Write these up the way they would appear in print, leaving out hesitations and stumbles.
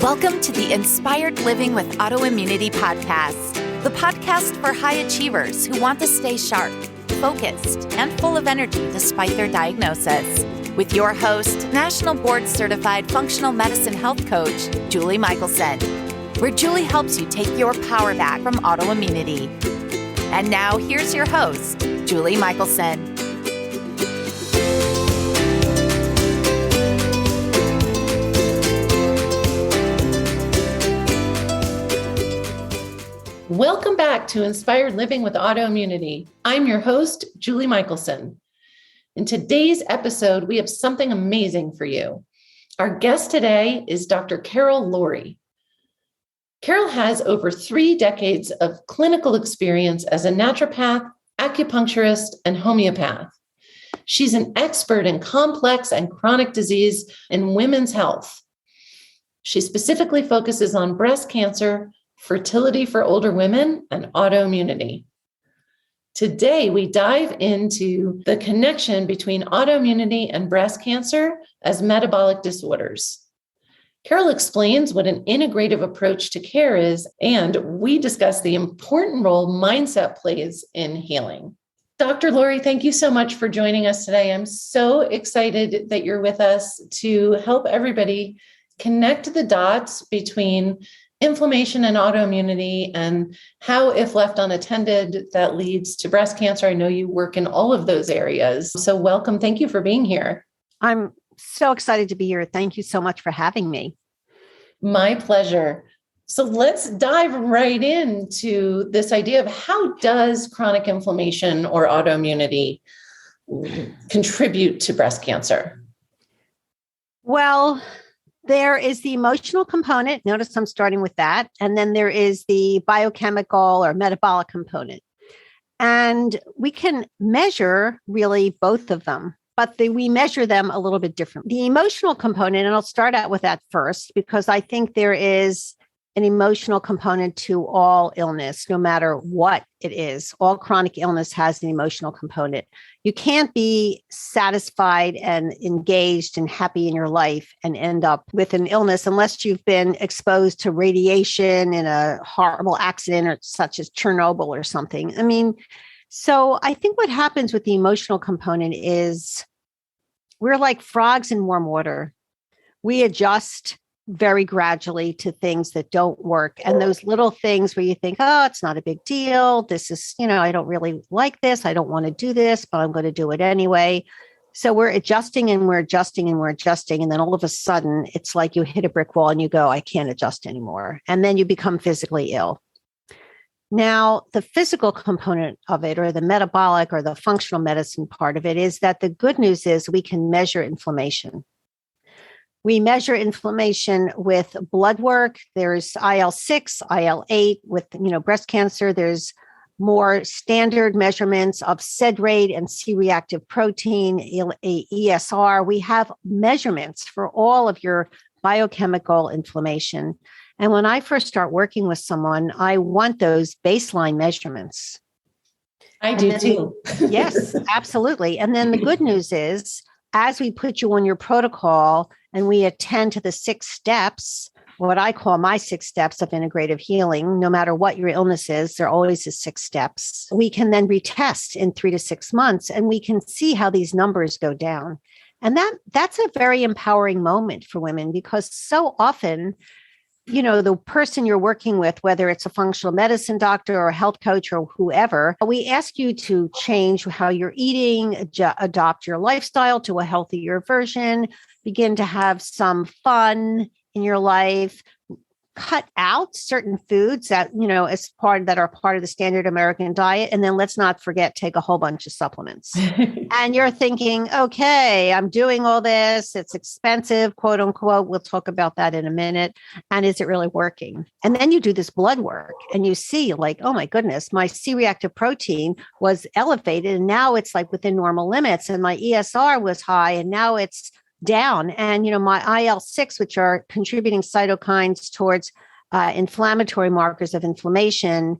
Welcome to the Inspired Living with Autoimmunity podcast, the podcast for high achievers who want to stay sharp, focused, and full of energy despite their diagnosis. With your host, National Board Certified Functional Medicine Health Coach, Julie Michelson, where Julie helps you take your power back from autoimmunity. And now here's your host, Julie Michelson. Welcome back to Inspired Living with Autoimmunity. I'm your host, Julie Michelson. In today's episode, we have something amazing for you. Our guest today is Dr. Carol Lourie. Carol has over 3 decades of clinical experience as a naturopath, acupuncturist, and homeopath. She's an expert in complex and chronic disease in women's health. She specifically focuses on breast cancer, fertility for older women, and autoimmunity. Today, we dive into the connection between autoimmunity and breast cancer as metabolic disorders. Carol explains what an integrative approach to care is, and we discuss the important role mindset plays in healing. Dr. Lourie, thank you so much for joining us today. I'm so excited that you're with us to help everybody connect the dots between inflammation and autoimmunity and how, if left unattended, that leads to breast cancer. I know you work in all of those areas. So welcome. Thank you for being here. I'm so excited to be here. Thank you so much for having me. My pleasure. So let's dive right into this idea of how does chronic inflammation or autoimmunity contribute to breast cancer? Well, there is the emotional component. Notice I'm starting with that. And then there is the biochemical or metabolic component. And we can measure really both of them, but we measure them a little bit different. The emotional component, and I'll start out with that first, because I think there is an emotional component to all illness, no matter what it is. All chronic illness has an emotional component. You can't be satisfied and engaged and happy in your life and end up with an illness unless you've been exposed to radiation in a horrible accident or such as Chernobyl or something. So I think what happens with the emotional component is we're like frogs in warm water. We adjust very gradually to things that don't work. And those little things where you think, oh, it's not a big deal. This is, I don't really like this. I don't want to do this, but I'm going to do it anyway. So we're adjusting and we're adjusting and we're adjusting. And then all of a sudden, it's like you hit a brick wall and you go, I can't adjust anymore. And then you become physically ill. Now, the physical component of it, or the metabolic or the functional medicine part of it, is that the good news is we can measure inflammation. We measure inflammation with blood work. There's IL-6, IL-8 with, breast cancer. There's more standard measurements of SED rate and C-reactive protein, ESR. We have measurements for all of your biochemical inflammation. And when I first start working with someone, I want those baseline measurements. I do too. Yes, absolutely. And then the good news is, as we put you on your protocol and we attend to the 6 steps, what I call my 6 steps of integrative healing, no matter what your illness is, there always is 6 steps. We can then retest in 3 to 6 months and we can see how these numbers go down. And that's a very empowering moment for women, because so often, the person you're working with, whether it's a functional medicine doctor or a health coach or whoever, we ask you to change how you're eating, adopt your lifestyle to a healthier version, begin to have some fun in your life, cut out certain foods that, that are part of the standard American diet. And then let's not forget, take a whole bunch of supplements. And you're thinking, okay, I'm doing all this. It's expensive, quote unquote. We'll talk about that in a minute. And is it really working? And then you do this blood work and you see like, oh my goodness, my C-reactive protein was elevated. And now it's like within normal limits. And my ESR was high and now it's down. And, my IL-6, which are contributing cytokines towards inflammatory markers of inflammation,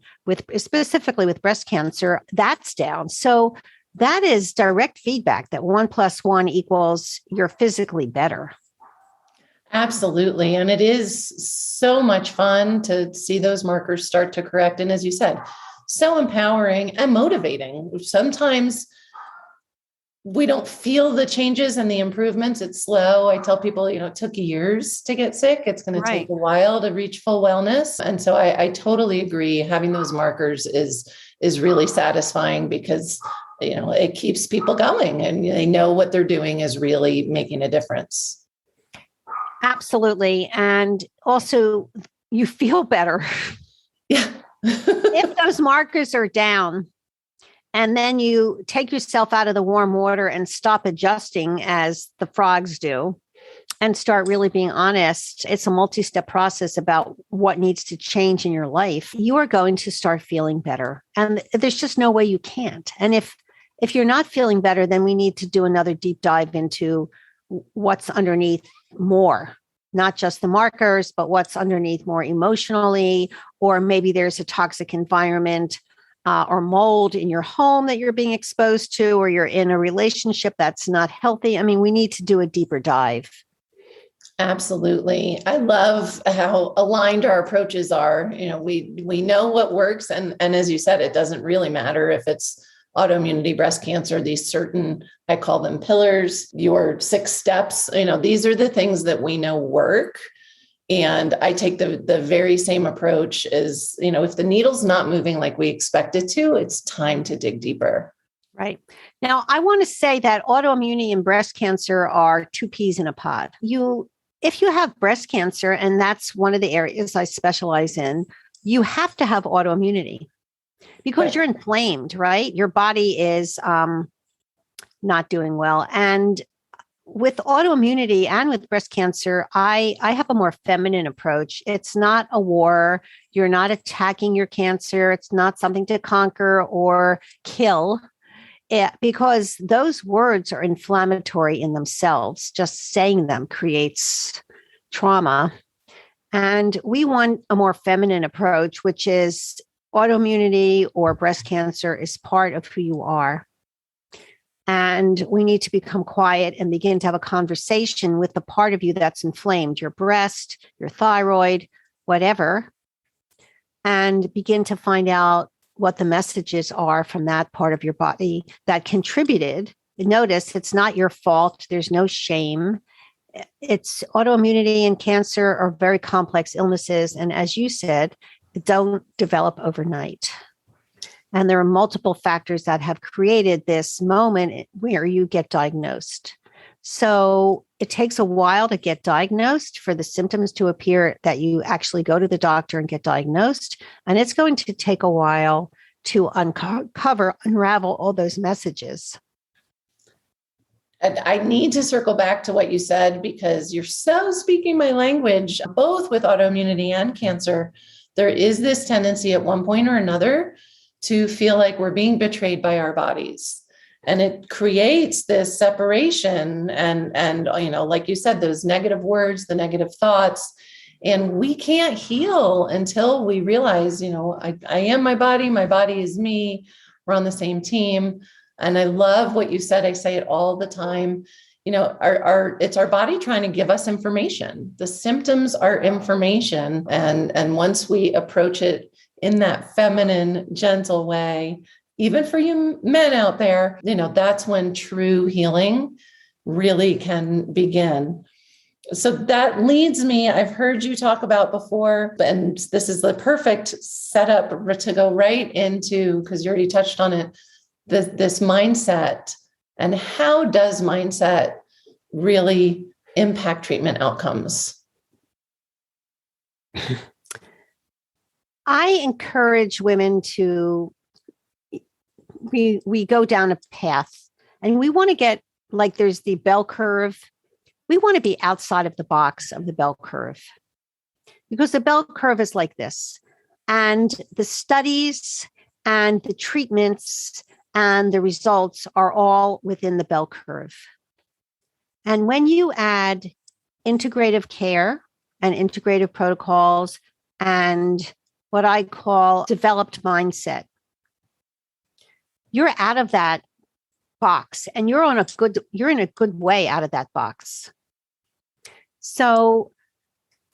specifically with breast cancer, that's down. So that is direct feedback that 1 + 1 equals you're physically better. Absolutely. And it is so much fun to see those markers start to correct. And as you said, so empowering and motivating. Sometimes we don't feel the changes and the improvements. It's slow. I tell people, it took years to get sick. It's going to take a while to reach full wellness. And so I totally agree. Having those markers is really satisfying because, it keeps people going and they know what they're doing is really making a difference. Absolutely. And also you feel better. Yeah. If those markers are down, and then you take yourself out of the warm water and stop adjusting as the frogs do and start really being honest. It's a multi-step process about what needs to change in your life. You are going to start feeling better. And there's just no way you can't. And if you're not feeling better, then we need to do another deep dive into what's underneath more, not just the markers, but what's underneath more emotionally, or maybe there's a toxic environment or mold in your home that you're being exposed to, or you're in a relationship that's not healthy. I mean, we need to do a deeper dive. Absolutely. I love how aligned our approaches are. We know what works. And as you said, it doesn't really matter if it's autoimmunity, breast cancer, these certain, I call them pillars, your 6 steps, these are the things that we know work. And I take the very same approach as, if the needle's not moving like we expect it to, it's time to dig deeper. Right. Now, I want to say that autoimmunity and breast cancer are 2 peas in a pod. If you have breast cancer, and that's one of the areas I specialize in, you have to have autoimmunity because you're inflamed, right? Your body is not doing well. And with autoimmunity and with breast cancer, I have a more feminine approach. It's not a war. You're not attacking your cancer. It's not something to conquer or kill, because those words are inflammatory in themselves. Just saying them creates trauma. And we want a more feminine approach, which is autoimmunity or breast cancer is part of who you are. And we need to become quiet and begin to have a conversation with the part of you that's inflamed, your breast, your thyroid, whatever, and begin to find out what the messages are from that part of your body that contributed. Notice it's not your fault. There's no shame. It's autoimmunity and cancer are very complex illnesses. And as you said, don't develop overnight. And there are multiple factors that have created this moment where you get diagnosed. So it takes a while to get diagnosed, for the symptoms to appear, that you actually go to the doctor and get diagnosed. And it's going to take a while to unravel all those messages. And I need to circle back to what you said, because you're so speaking my language, both with autoimmunity and cancer. There is this tendency at one point or another to feel like we're being betrayed by our bodies. And it creates this separation and like you said, those negative words, the negative thoughts, and we can't heal until we realize, I am my body is me. We're on the same team. And I love what you said. I say it all the time. It's our body trying to give us information. The symptoms are information. And once we approach it in that feminine, gentle way, even for you men out there, that's when true healing really can begin. So that leads me, I've heard you talk about before, and this is the perfect setup to go right into, because you already touched on it, this mindset. And how does mindset really impact treatment outcomes? I encourage women to, we go down a path, and we want to get, like, there's the bell curve. We want to be outside of the box of the bell curve, because the bell curve is like this. And the studies and the treatments and the results are all within the bell curve. And when you add integrative care and integrative protocols and what I call developed mindset, you're out of that box, and you're in a good way out of that box. So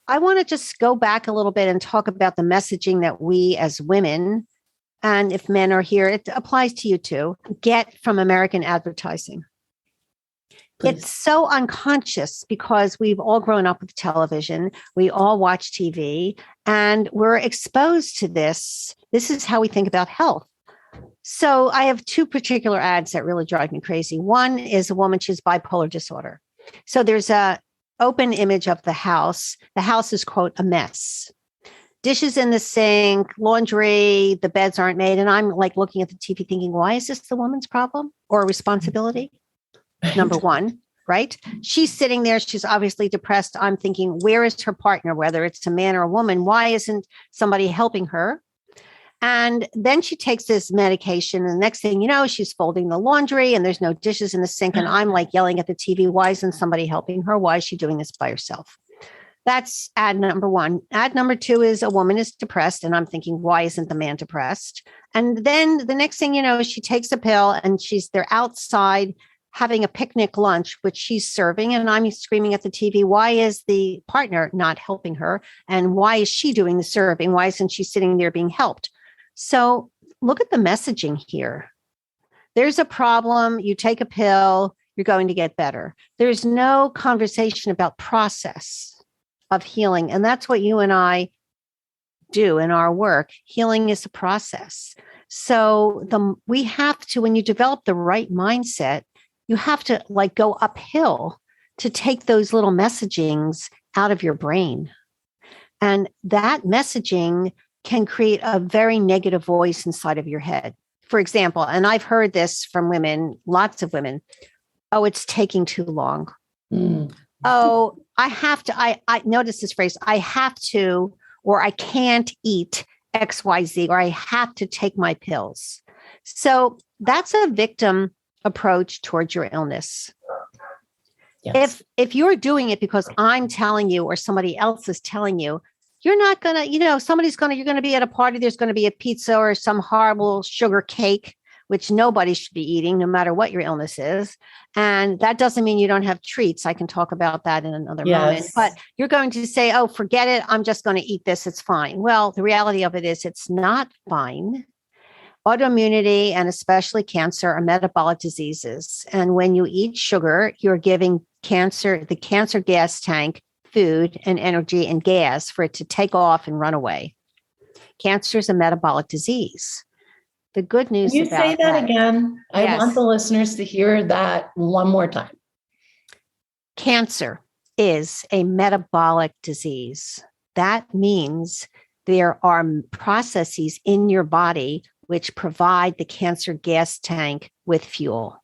I want to just go back a little bit and talk about the messaging that we as women, and if men are here, it applies to you too, get from American advertising. Please. It's so unconscious because we've all grown up with television. We all watch TV and we're exposed to this. This is how we think about health. So I have two particular ads that really drive me crazy. One is a woman, she has bipolar disorder. So there's a open image of the house. The house is, quote, a mess. Dishes in the sink, laundry, the beds aren't made. And I'm like looking at the TV thinking, why is this the woman's problem or responsibility? Number one, right? She's sitting there. She's obviously depressed. I'm thinking, where is her partner, whether it's a man or a woman? Why isn't somebody helping her? And then she takes this medication. And the next thing you know, she's folding the laundry and there's no dishes in the sink. And I'm like yelling at the TV, why isn't somebody helping her? Why is she doing this by herself? That's ad number one. Ad number two is a woman is depressed. And I'm thinking, why isn't the man depressed? And then the next thing you know, she takes a pill and they're outside having a picnic lunch, which she's serving. And I'm screaming at the TV, why is the partner not helping her? And why is she doing the serving? Why isn't she sitting there being helped? So look at the messaging here. There's a problem. You take a pill, you're going to get better. There's no conversation about process of healing. And that's what you and I do in our work. Healing is a process. So we have to, when you develop the right mindset, you have to like go uphill to take those little messagings out of your brain. And that messaging can create a very negative voice inside of your head. For example, and I've heard this from women, lots of women. Oh, it's taking too long. Oh, I notice this phrase, I have to, or I can't eat XYZ, or I have to take my pills. So that's a victim approach towards your illness. Yes. If you're doing it because I'm telling you or somebody else is telling you, you're not going to, you're going to be at a party, there's going to be a pizza or some horrible sugar cake, which nobody should be eating, no matter what your illness is. And that doesn't mean you don't have treats. I can talk about that in another moment. But you're going to say, oh, forget it. I'm just going to eat this. It's fine. Well, the reality of it is it's not fine. Autoimmunity and especially cancer are metabolic diseases. And when you eat sugar, you're giving the cancer gas tank food and energy and gas for it to take off and run away. Cancer is a metabolic disease. The good news Can you say that again? I want the listeners to hear that one more time. Cancer is a metabolic disease. That means there are processes in your body which provide the cancer gas tank with fuel.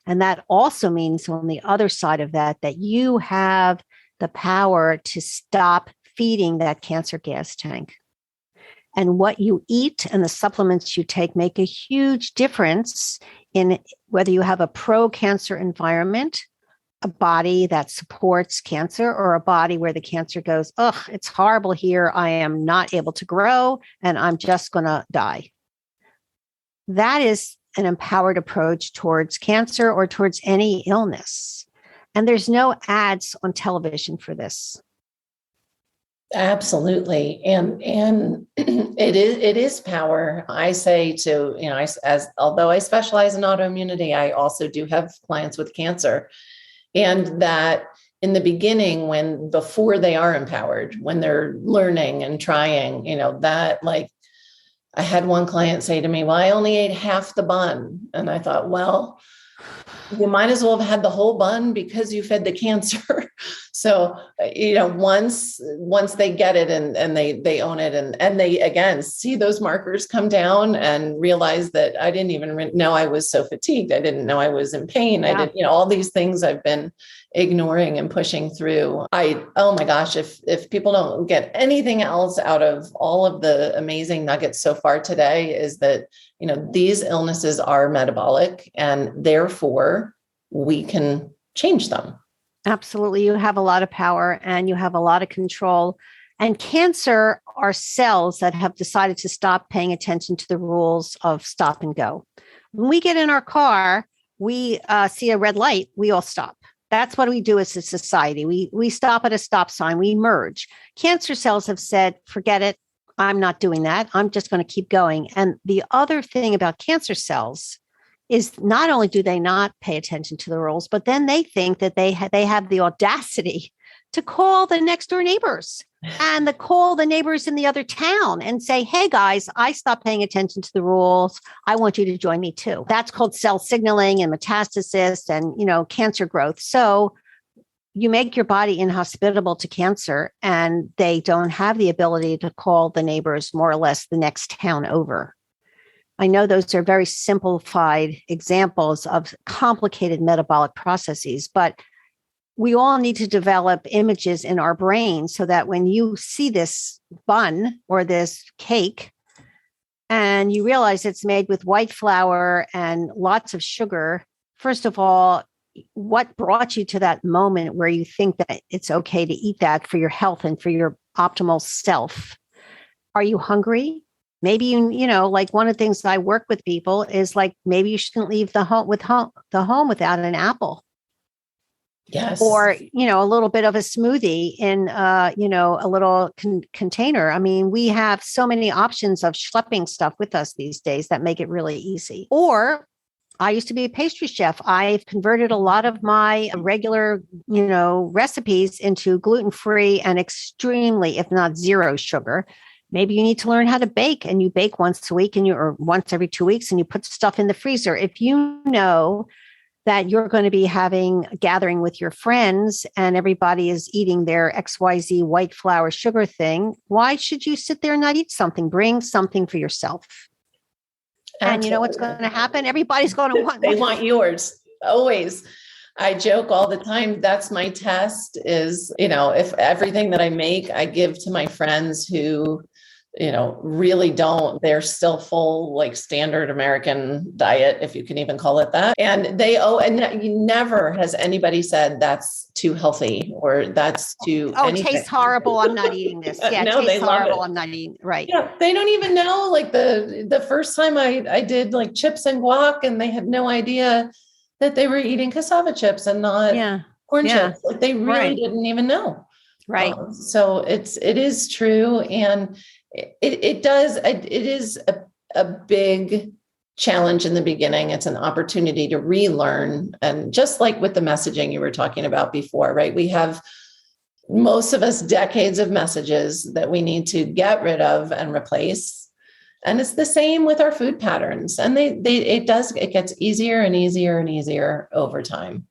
And that also means on the other side of that you have the power to stop feeding that cancer gas tank. And what you eat and the supplements you take make a huge difference in whether you have a pro-cancer environment, a body that supports cancer, or a body where the cancer goes, ugh, it's horrible here. I am not able to grow and I'm just going to die. That is an empowered approach towards cancer or towards any illness. And there's no ads on television for this. Absolutely. And it is power. I say to, although I specialize in autoimmunity, I also do have clients with cancer. And that in the beginning, before they are empowered, when they're learning and trying, that like, I had one client say to me, well, I only ate half the bun. And I thought, well, you might as well have had the whole bun because you fed the cancer. So, once they get it and they own it and they, again, see those markers come down and realize that I didn't even know I was so fatigued. I didn't know I was in pain. Yeah. I didn't, all these things I've been ignoring and pushing through. Oh my gosh, if people don't get anything else out of all of the amazing nuggets so far today, is that, these illnesses are metabolic and therefore we can change them. Absolutely. You have a lot of power and you have a lot of control. And cancer are cells that have decided to stop paying attention to the rules of stop and go. When we get in our car, we see a red light, we all stop. That's what we do as a society. We stop at a stop sign, we merge. Cancer cells have said, forget it. I'm not doing that. I'm just going to keep going. And the other thing about cancer cells is not only do they not pay attention to the rules, but then they think that they have the audacity to call the next door neighbors and to call the neighbors in the other town and say, hey guys, I stopped paying attention to the rules. I want you to join me too. That's called cell signaling and metastasis and, cancer growth. So you make your body inhospitable to cancer, and they don't have the ability to call the neighbors more or less the next town over. I know those are very simplified examples of complicated metabolic processes, but we all need to develop images in our brain so that when you see this bun or this cake and you realize it's made with white flour and lots of sugar, first of all, what brought you to that moment where you think that it's okay to eat that for your health and for your optimal self? Are you hungry? Maybe like one of the things that I work with people is like, maybe you shouldn't leave the home without an apple. Yes. Or, a little bit of a smoothie in, a little container. I mean, we have so many options of schlepping stuff with us these days that make it really easy. Or I used to be a pastry chef. I've converted a lot of my regular, recipes into gluten-free and extremely, if not zero sugar. Maybe you need to learn how to bake, and you bake once a week or once every 2 weeks, and you put stuff in the freezer. If you know that you're going to be having a gathering with your friends and everybody is eating their XYZ white flour sugar thing, why should you sit there and not eat something? Bring something for yourself. Absolutely. And you know what's going to happen? Everybody's going to want. They want yours always. I joke all the time. That's my test is, if everything that I make, I give to my friends who, really don't, they're still full, like standard American diet, if you can even call it that. And never has anybody said that's too healthy or that's too. Oh, anything. Tastes horrible. I'm not eating this. Yeah. No, tastes horrible. It. I'm not eating. Right. Yeah. They don't even know, like the first time I did like chips and guac, and they had no idea that they were eating cassava chips and not corn chips. Like they really didn't even know. Right. So it is true. And it is a big challenge in the beginning. It's an opportunity to relearn. And just like with the messaging you were talking about before, right? We have, most of us, decades of messages that we need to get rid of and replace. And it's the same with our food patterns. And it gets easier and easier and easier over time.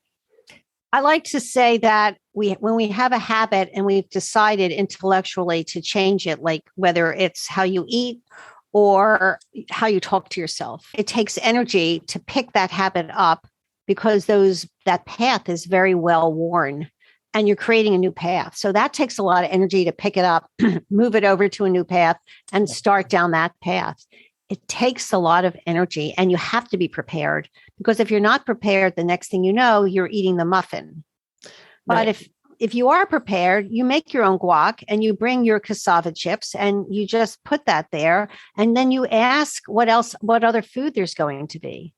I like to say that when we have a habit and we've decided intellectually to change it, like whether it's how you eat or how you talk to yourself, it takes energy to pick that habit up because that path is very well worn and you're creating a new path. So that takes a lot of energy to pick it up, move it over to a new path and start down that path. It takes a lot of energy and you have to be prepared, because if you're not prepared, the next thing you know, you're eating the muffin. But if you are prepared, you make your own guac and you bring your cassava chips and you just put that there. And then you ask what other food there's going to be.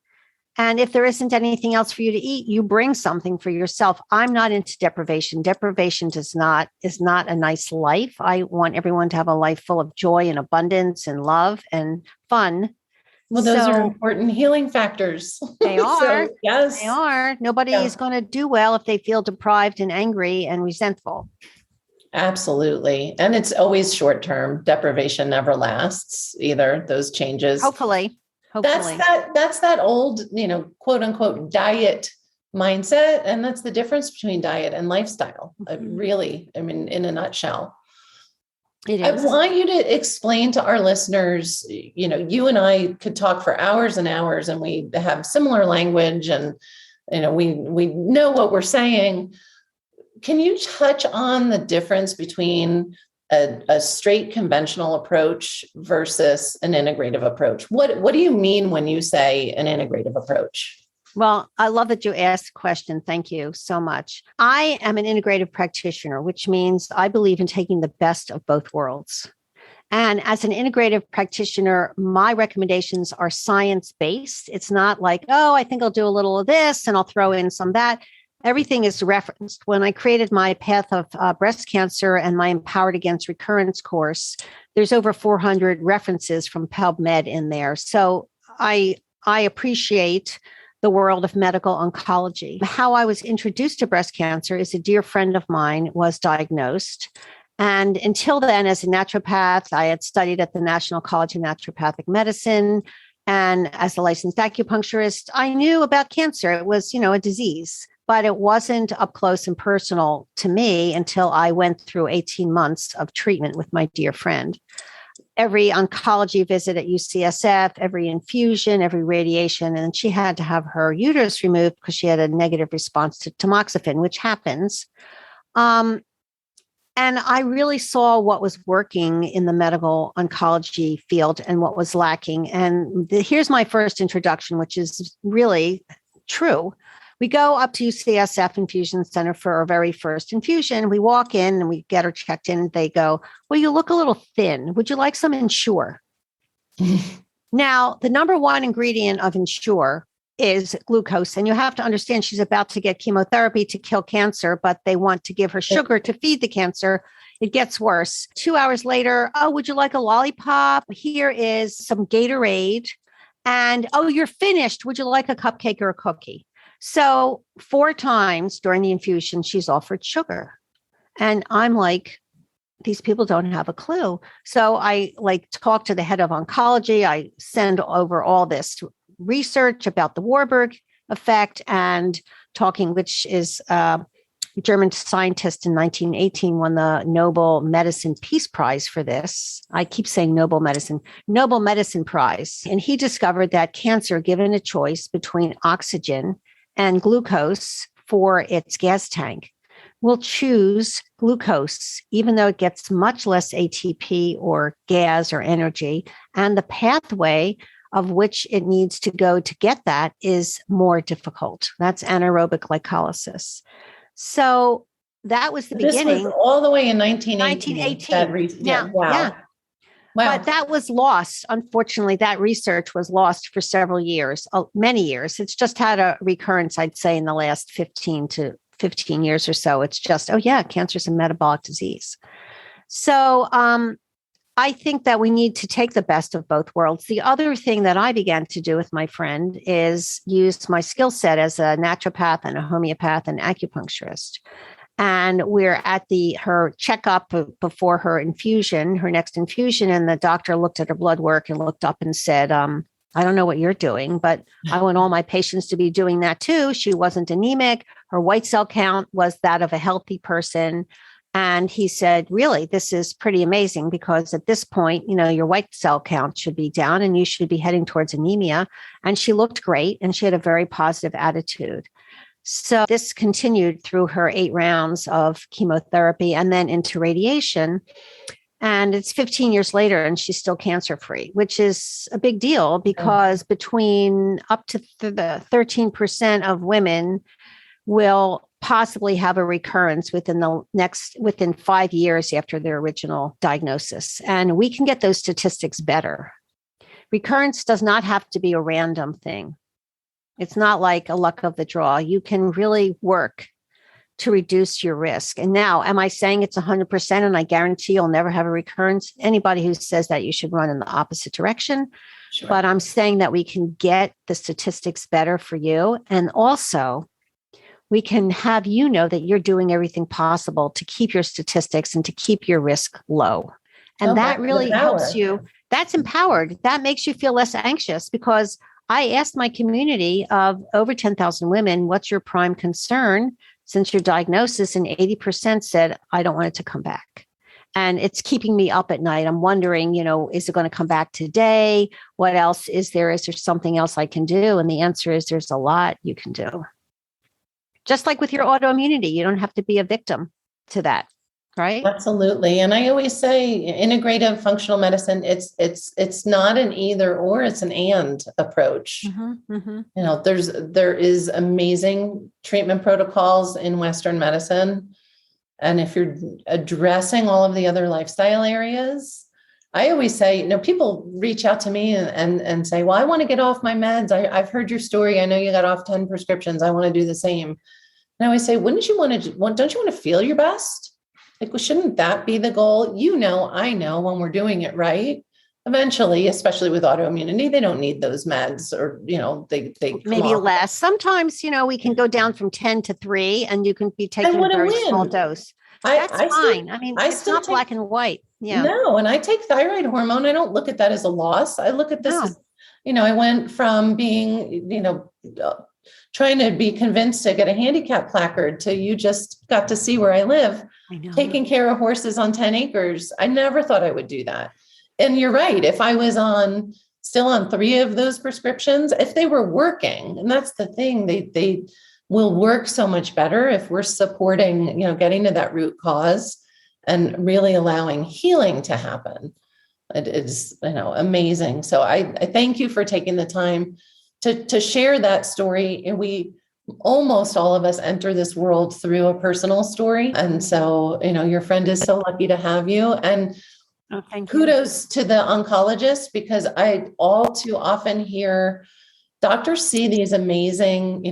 And if there isn't anything else for you to eat, you bring something for yourself. I'm not into deprivation. Deprivation is not a nice life. I want everyone to have a life full of joy and abundance and love and fun. Well, those are important healing factors. They are. So, yes. They are. Nobody is going to do well if they feel deprived and angry and resentful. Absolutely. And it's always short term. Deprivation never lasts either. Those changes. Hopefully. That's that old, quote unquote diet mindset. And that's the difference between diet and lifestyle. Really, in a nutshell. It is. I want you to explain to our listeners, you and I could talk for hours and hours and we have similar language and, we know what we're saying. Can you touch on the difference between a straight conventional approach versus an integrative approach? What do you mean when you say an integrative approach? Well, I love that you asked the question. Thank you so much. I am an integrative practitioner, which means I believe in taking the best of both worlds. And as an integrative practitioner, my recommendations are science-based. It's not like, I think I'll do a little of this and I'll throw in some of that. Everything is referenced. When I created my Path of Breast Cancer and my Empowered Against Recurrence course, there's over 400 references from PubMed in there. So I appreciate the world of medical oncology. How I was introduced to breast cancer is a dear friend of mine was diagnosed. And until then, as a naturopath, I had studied at the National College of Naturopathic Medicine. And as a licensed acupuncturist, I knew about cancer. It was, a disease, but it wasn't up close and personal to me until I went through 18 months of treatment with my dear friend. Every oncology visit at UCSF, every infusion, every radiation, and she had to have her uterus removed because she had a negative response to tamoxifen, which happens. And I really saw what was working in the medical oncology field and what was lacking. And here's my first introduction, which is really true. We go up to UCSF Infusion Center for our very first infusion. We walk in and we get her checked in. And they go, well, you look a little thin. Would you like some Ensure? Now, the number one ingredient of Ensure is glucose. And you have to understand she's about to get chemotherapy to kill cancer, but they want to give her sugar to feed the cancer. It gets worse. 2 hours later, oh, would you like a lollipop? Here is some Gatorade. And, oh, you're finished. Would you like a cupcake or a cookie? So 4 times during the infusion, she's offered sugar. And I'm like, these people don't have a clue. So I talk to the head of oncology. I send over all this research about the Warburg effect and talking, which is a German scientist in 1918 won the Nobel Medicine Peace Prize for this. I keep saying Nobel Medicine Prize. And he discovered that cancer, given a choice between oxygen and glucose for its gas tank, will choose glucose, even though it gets much less ATP or gas or energy. And the pathway of which it needs to go to get that is more difficult. That's anaerobic glycolysis. So that was the beginning. Was all the way in 1918. 1918. Wow. Yeah. Wow. But that was lost. Unfortunately, that research was lost for several years, many years. It's just had a recurrence, I'd say, in the last 15 years or so. It's just, cancer is a metabolic disease. So I think that we need to take the best of both worlds. The other thing that I began to do with my friend is use my skill set as a naturopath and a homeopath and acupuncturist. And we're at her checkup before her next infusion. And the doctor looked at her blood work and looked up and said, I don't know what you're doing, but I want all my patients to be doing that too. She wasn't anemic. Her white cell count was that of a healthy person. And he said, really, this is pretty amazing because at this point, your white cell count should be down and you should be heading towards anemia. And she looked great and she had a very positive attitude. So this continued through her 8 rounds of chemotherapy and then into radiation. And it's 15 years later and she's still cancer-free, which is a big deal because between up to the 13% of women will possibly have a recurrence within 5 years after their original diagnosis. And we can get those statistics better. Recurrence does not have to be a random thing. It's not like a luck of the draw. You can really work to reduce your risk. And now, am I saying it's 100% and I guarantee you'll never have a recurrence? Anybody who says that, you should run in the opposite direction. Sure. But I'm saying that we can get the statistics better for you. And also, we can have that you're doing everything possible to keep your statistics and to keep your risk low. And that really helps you. That's empowered. That makes you feel less anxious because I asked my community of over 10,000 women, what's your prime concern since your diagnosis? And 80% said, I don't want it to come back. And it's keeping me up at night. I'm wondering, is it going to come back today? What else is there? Is there something else I can do? And the answer is there's a lot you can do. Just like with your autoimmunity, you don't have to be a victim to that, right? Absolutely. And I always say integrative functional medicine, it's not an either or, it's an and approach. Mm-hmm, mm-hmm. There is amazing treatment protocols in Western medicine. And if you're addressing all of the other lifestyle areas, I always say, people reach out to me and say, well, I want to get off my meds. I've heard your story. I know you got off 10 prescriptions. I want to do the same. And I always say, don't you want to feel your best? Like, well, shouldn't that be the goal? I know when we're doing it right, eventually, especially with autoimmunity, they don't need those meds, or, they maybe less. Sometimes, we can go down from 10 to 3 and you can be taking a very small dose. That's fine. It's not black and white. Yeah. No. And I take thyroid hormone. I don't look at that as a loss. I look at this as, I went from being, trying to be convinced to get a handicap placard to you just got to see where I live, taking care of horses on 10 acres. I never thought I would do that. And you're right. If I was still on 3 of those prescriptions, if they were working, and that's the thing, they will work so much better if we're supporting, getting to that root cause and really allowing healing to happen. It is, amazing. So I thank you for taking the time to share that story. And we almost all of us enter this world through a personal story. And so, your friend is so lucky to have you. And kudos to the oncologist, because I all too often hear doctors see these amazing,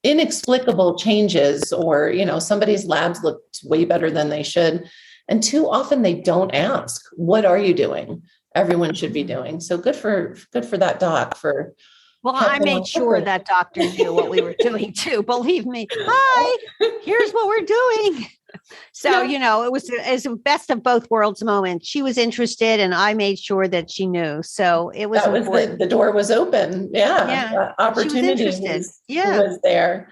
inexplicable changes, or, somebody's labs look way better than they should. And too often they don't ask, what are you doing? Everyone should be doing. So good for that doc for. Well, I made sure that doctor knew what we were doing too. Believe me. Hi, here's what we're doing. So, it was a best of both worlds moment. She was interested and I made sure that she knew. So it was, the door was open. Yeah. Opportunity was there.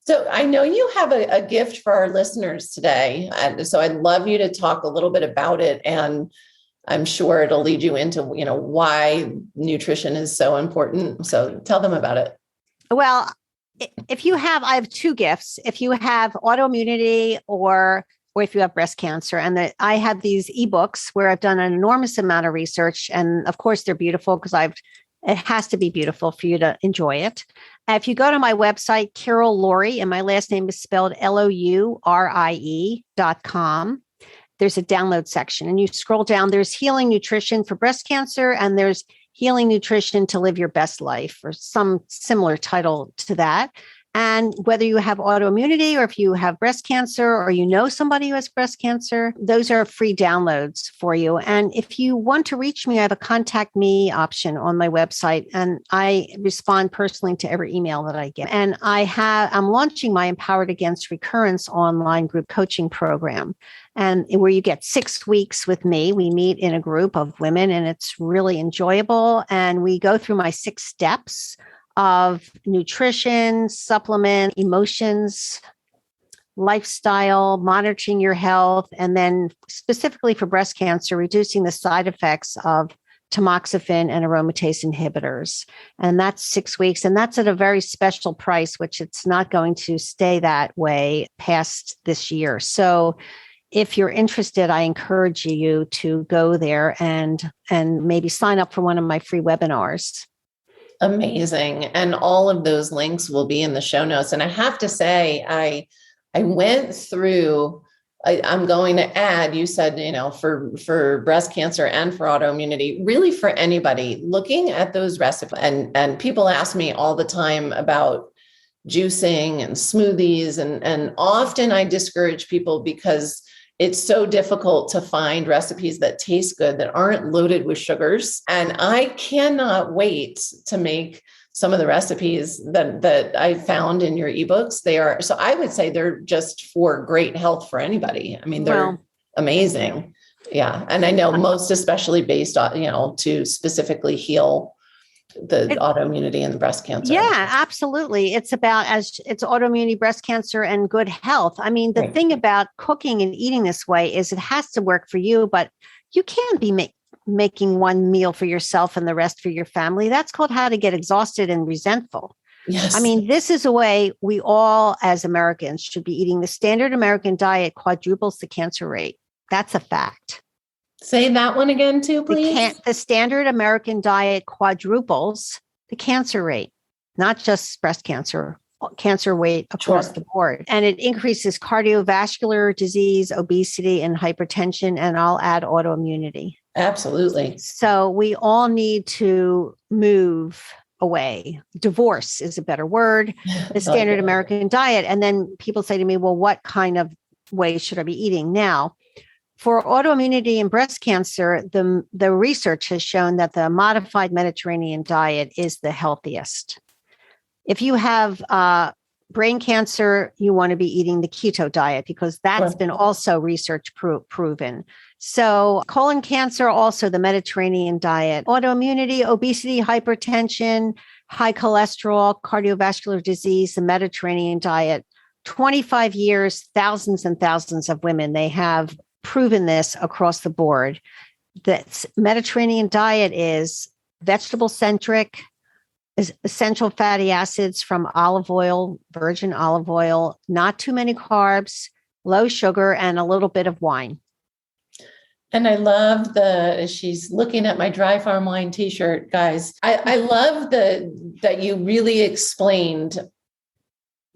So I know you have a gift for our listeners today. And so I'd love you to talk a little bit about it. And I'm sure it'll lead you into, why nutrition is so important. So tell them about it. Well, I have 2 gifts. If you have autoimmunity or if you have breast cancer, and I have these ebooks where I've done an enormous amount of research. And of course they're beautiful because it has to be beautiful for you to enjoy it. If you go to my website, Carol Lourie, and my last name is spelled LOURIE.com. There's a download section and you scroll down. There's healing nutrition for breast cancer and there's healing nutrition to live your best life, or some similar title to that. And whether you have autoimmunity or if you have breast cancer or somebody who has breast cancer, those are free downloads for you. And if you want to reach me, I have a contact me option on my website, and I respond personally to every email that I get. And I'm launching my Empowered Against Recurrence online group coaching program, and where you get 6 weeks with me. We meet in a group of women and it's really enjoyable. And we go through my 6 steps of nutrition, supplement, emotions, lifestyle, monitoring your health, and then specifically for breast cancer, reducing the side effects of tamoxifen and aromatase inhibitors. And that's 6 weeks. And that's at a very special price, which it's not going to stay that way past this year. So if you're interested, I encourage you to go there and maybe sign up for one of my free webinars. Amazing. And all of those links will be in the show notes. And I have to say, I went through, I'm going to add, you said, for breast cancer and for autoimmunity, really for anybody looking at those recipes. And people ask me all the time about juicing and smoothies. And often I discourage people because it's so difficult to find recipes that taste good, that aren't loaded with sugars. And I cannot wait to make some of the recipes that I found in your ebooks. So I would say they're just for great health for anybody. I mean, they're amazing. Yeah. And I know most especially based on, to specifically heal the autoimmunity and the breast cancer. Yeah, absolutely. It's it's autoimmunity, breast cancer, and good health. I mean, the thing about cooking and eating this way is it has to work for you, but you can be making one meal for yourself and the rest for your family. That's called how to get exhausted and resentful. Yes. I mean, this is a way we all as Americans should be eating. The standard American diet quadruples the cancer rate. That's a fact. Say that one again too, please. The standard American diet quadruples the cancer rate, not just breast cancer rate across the board. And it increases cardiovascular disease, obesity, and hypertension. And I'll add autoimmunity. Absolutely. So we all need to move away. Divorce is a better word, the standard American diet. And then people say to me, well, what kind of way should I be eating now? For autoimmunity and breast cancer, the research has shown that the modified Mediterranean diet is the healthiest. If you have brain cancer, you want to be eating the keto diet because that's been also research proven. So colon cancer, also the Mediterranean diet. Autoimmunity, obesity, hypertension, high cholesterol, cardiovascular disease, the Mediterranean diet. 25 years, thousands and thousands of women, they have proven this across the board. That Mediterranean diet is vegetable-centric, essential fatty acids from olive oil, virgin olive oil, not too many carbs, low sugar, and a little bit of wine. And I love she's looking at my Dry Farm Wine t-shirt, guys. I love that you really explained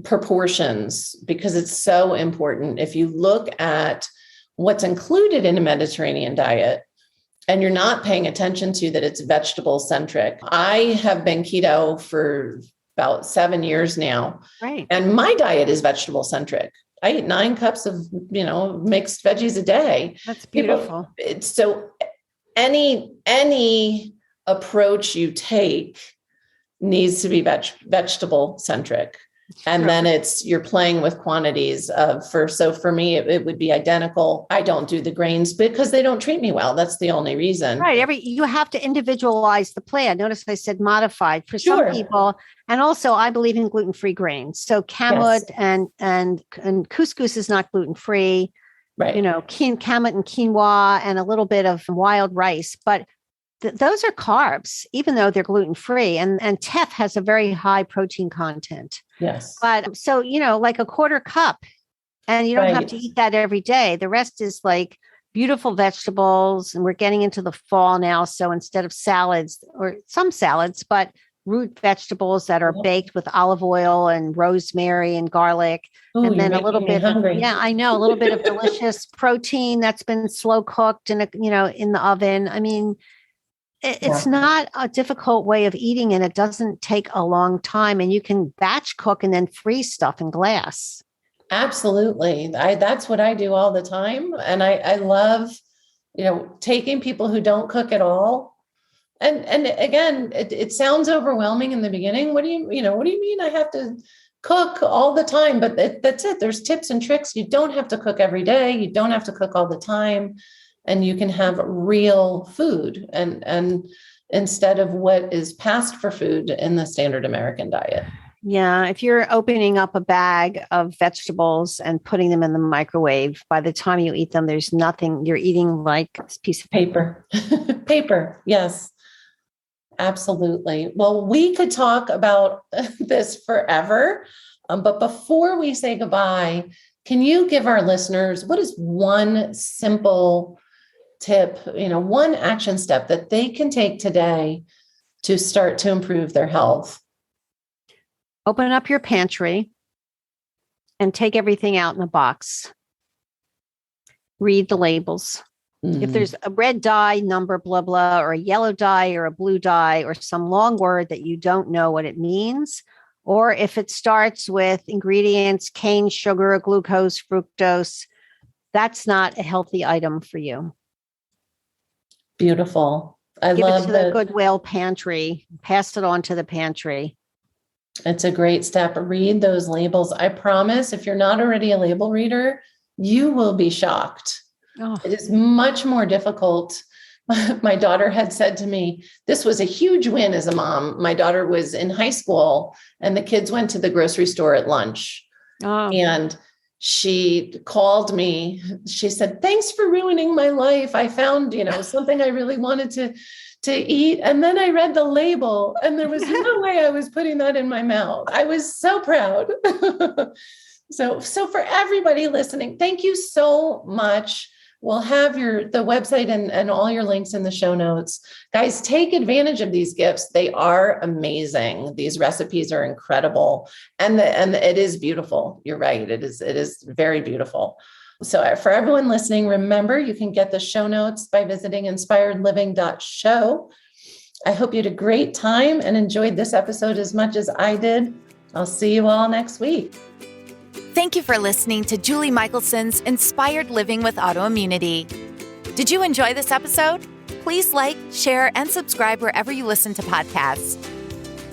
proportions because it's so important. If you look at what's included in a Mediterranean diet, and you're not paying attention to that it's vegetable centric. I have been keto for about 7 years now. Right. And my diet is vegetable centric. I eat 9 cups of, mixed veggies a day. That's beautiful. So any approach you take needs to be vegetable centric. And then you're playing with quantities so for me, it would be identical. I don't do the grains because they don't treat me well. That's the only reason. Right. You have to individualize the plan. Notice I said modified for some people. And also I believe in gluten-free grains. So kamut and couscous is not gluten-free, right? Kamut and quinoa and a little bit of wild rice, but those are carbs, even though they're gluten-free, and teff has a very high protein content. Yes. But so, like a quarter cup, and you don't have to eat that every day. The rest is like beautiful vegetables, and we're getting into the fall now. So instead of salads or some salads, but root vegetables that are baked with olive oil and rosemary and garlic. Ooh, and then a little bit of, I know, a little bit of delicious protein that's been slow cooked and, in the oven. I mean, it's not a difficult way of eating, and it doesn't take a long time, and you can batch cook and then freeze stuff in glass. Absolutely. That's what I do all the time. And I love, taking people who don't cook at all. And again, it sounds overwhelming in the beginning. What do you mean I have to cook all the time? But that's it. There's tips and tricks. You don't have to cook every day. You don't have to cook all the time. And you can have real food and instead of what is passed for food in the standard American diet. Yeah. If you're opening up a bag of vegetables and putting them in the microwave, by the time you eat them, there's nothing. You're eating like a piece of paper. Paper. Yes, absolutely. Well, we could talk about this forever. But before we say goodbye, can you give our listeners, what is one simple tip, one action step that they can take today to start to improve their health? Open up your pantry and take everything out in a box. Read the labels. If there's a red dye number, blah, blah, or a yellow dye or a blue dye or some long word that you don't know what it means, or if it starts with ingredients, cane sugar, glucose, fructose, that's not a healthy item for you. Beautiful. Give it to the Goodwill pantry. Pass it on to the pantry. It's a great step. Read those labels. I promise if you're not already a label reader, you will be shocked. Oh. It is much more difficult. My daughter had said to me, this was a huge win as a mom. My daughter was in high school and the kids went to the grocery store at lunch. Oh. And she called me. She said, thanks for ruining my life. I found, something I really wanted to eat. And then I read the label and there was no way I was putting that in my mouth. I was so proud. So for everybody listening, thank you so much. We'll have the website and all your links in the show notes. Guys, take advantage of these gifts. They are amazing. These recipes are incredible. And it is beautiful. You're right. It is very beautiful. So for everyone listening, remember, you can get the show notes by visiting inspiredliving.show. I hope you had a great time and enjoyed this episode as much as I did. I'll see you all next week. Thank you for listening to Julie Michelson's Inspired Living with Autoimmunity. Did you enjoy this episode? Please like, share, and subscribe wherever you listen to podcasts.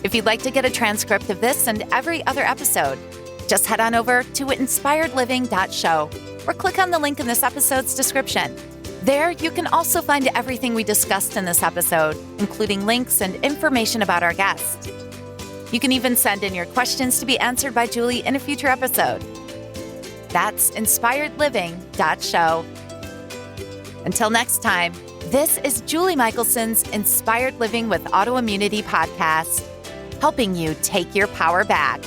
If you'd like to get a transcript of this and every other episode, just head on over to inspiredliving.show or click on the link in this episode's description. There, you can also find everything we discussed in this episode, including links and information about our guest. You can even send in your questions to be answered by Julie in a future episode. That's inspiredliving.show. Until next time, this is Julie Michelson's Inspired Living with Autoimmunity podcast, helping you take your power back.